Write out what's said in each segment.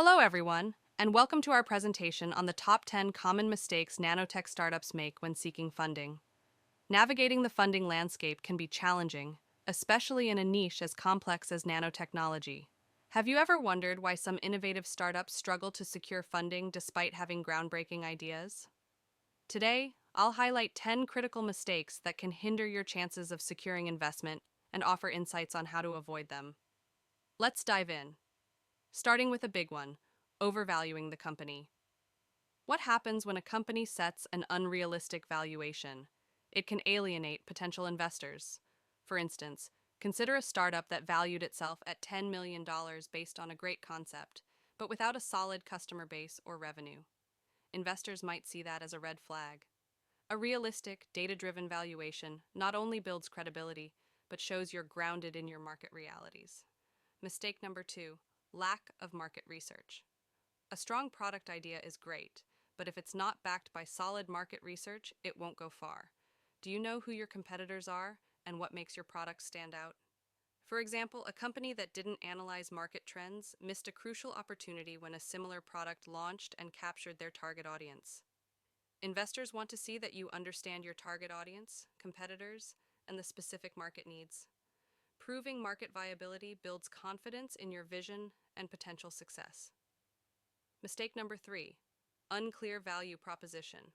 Hello, everyone, and welcome to our presentation on the top 10 common mistakes nanotech startups make when seeking funding. Navigating the funding landscape can be challenging, especially in a niche as complex as nanotechnology. Have you ever wondered why some innovative startups struggle to secure funding despite having groundbreaking ideas? Today, I'll highlight 10 critical mistakes that can hinder your chances of securing investment and offer insights on how to avoid them. Let's dive in. Starting with a big one, overvaluing the company. What happens when a company sets an unrealistic valuation? It can alienate potential investors. For instance, consider a startup that valued itself at $10 million based on a great concept, but without a solid customer base or revenue. Investors might see that as a red flag. A realistic, data-driven valuation not only builds credibility, but shows you're grounded in your market realities. Mistake number 2, lack of market research. A strong product idea is great, but if it's not backed by solid market research, it won't go far. Do you know who your competitors are and what makes your product stand out? For example, a company that didn't analyze market trends missed a crucial opportunity when a similar product launched and captured their target audience. Investors want to see that you understand your target audience, competitors, and the specific market needs. Proving market viability builds confidence in your vision and potential success. Mistake number 3, unclear value proposition.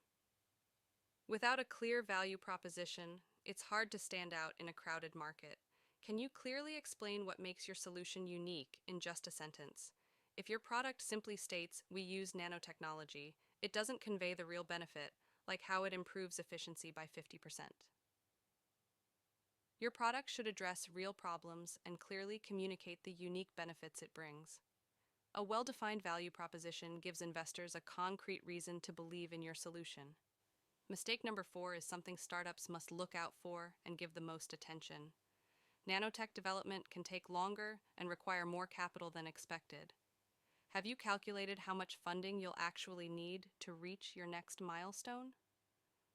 Without a clear value proposition, it's hard to stand out in a crowded market. Can you clearly explain what makes your solution unique in just a sentence? If your product simply states, "We use nanotechnology," it doesn't convey the real benefit, like how it improves efficiency by 50%. Your product should address real problems and clearly communicate the unique benefits it brings. A well-defined value proposition gives investors a concrete reason to believe in your solution. Mistake number 4 is something startups must look out for and give the most attention. Nanotech development can take longer and require more capital than expected. Have you calculated how much funding you'll actually need to reach your next milestone?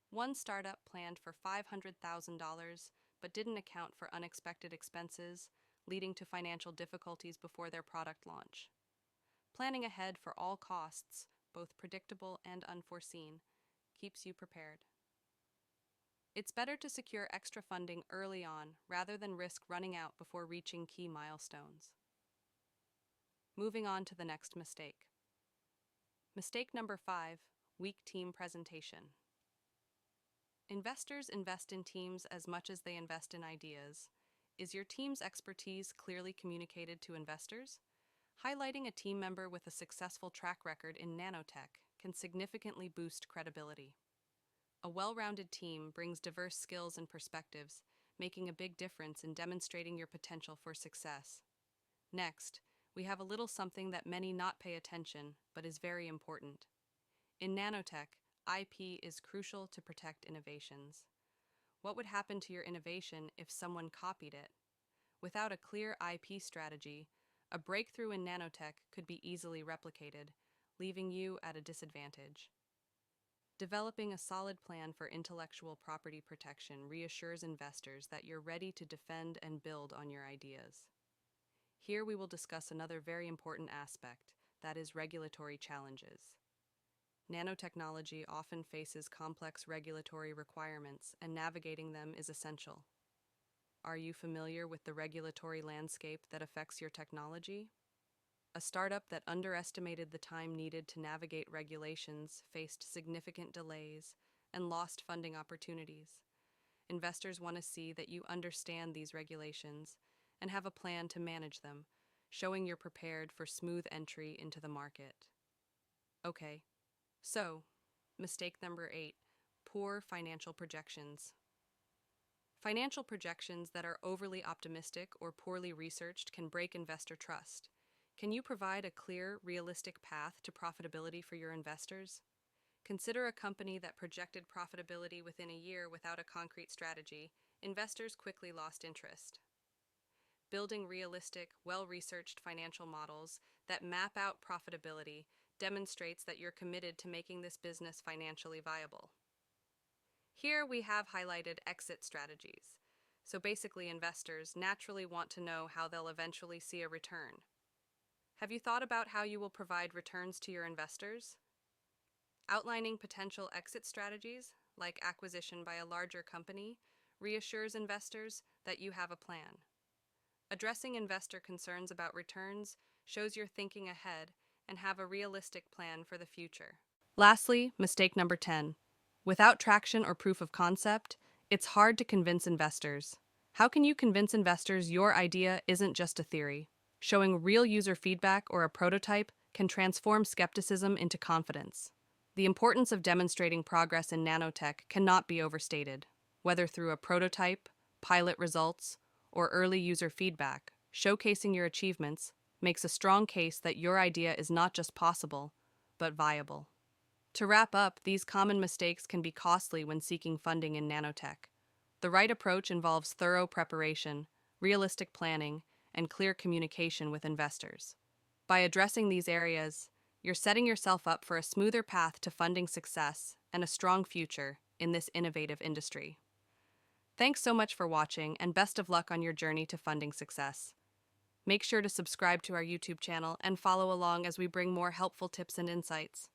One startup planned for $500,000 but didn't account for unexpected expenses, leading to financial difficulties before their product launch. Planning ahead for all costs, both predictable and unforeseen, keeps you prepared. It's better to secure extra funding early on rather than risk running out before reaching key milestones. Moving on to the next mistake. Mistake number 5, weak team presentation. Investors invest in teams as much as they invest in ideas. Is your team's expertise clearly communicated to investors? Highlighting a team member with a successful track record in nanotech can significantly boost credibility. A well-rounded team brings diverse skills and perspectives, making a big difference in demonstrating your potential for success. Next, we have a little something that many not pay attention, but is very important. In nanotech, IP is crucial to protect innovations. What would happen to your innovation if someone copied it? Without a clear IP strategy, a breakthrough in nanotech could be easily replicated, leaving you at a disadvantage. Developing a solid plan for intellectual property protection reassures investors that you're ready to defend and build on your ideas. Here we will discuss another very important aspect, that is regulatory challenges. Nanotechnology often faces complex regulatory requirements, and navigating them is essential. Are you familiar with the regulatory landscape that affects your technology? A startup that underestimated the time needed to navigate regulations faced significant delays and lost funding opportunities. Investors want to see that you understand these regulations and have a plan to manage them, showing you're prepared for smooth entry into the market. Okay, so, mistake number 8, poor financial projections. Financial projections that are overly optimistic or poorly researched can break investor trust. Can you provide a clear, realistic path to profitability for your investors? Consider a company that projected profitability within a year without a concrete strategy. Investors quickly lost interest. Building realistic, well-researched financial models that map out profitability demonstrates that you're committed to making this business financially viable. Here we have highlighted exit strategies. So basically, investors naturally want to know how they'll eventually see a return. Have you thought about how you will provide returns to your investors? Outlining potential exit strategies, like acquisition by a larger company, reassures investors that you have a plan. Addressing investor concerns about returns shows you're thinking ahead and have a realistic plan for the future. Lastly, mistake number 10. Without traction or proof of concept, it's hard to convince investors. How can you convince investors your idea isn't just a theory? Showing real user feedback or a prototype can transform skepticism into confidence. The importance of demonstrating progress in nanotech cannot be overstated. Whether through a prototype, pilot results, or early user feedback, showcasing your achievements makes a strong case that your idea is not just possible, but viable. To wrap up, these common mistakes can be costly when seeking funding in nanotech. The right approach involves thorough preparation, realistic planning, and clear communication with investors. By addressing these areas, you're setting yourself up for a smoother path to funding success and a strong future in this innovative industry. Thanks so much for watching, and best of luck on your journey to funding success. Make sure to subscribe to our YouTube channel and follow along as we bring more helpful tips and insights.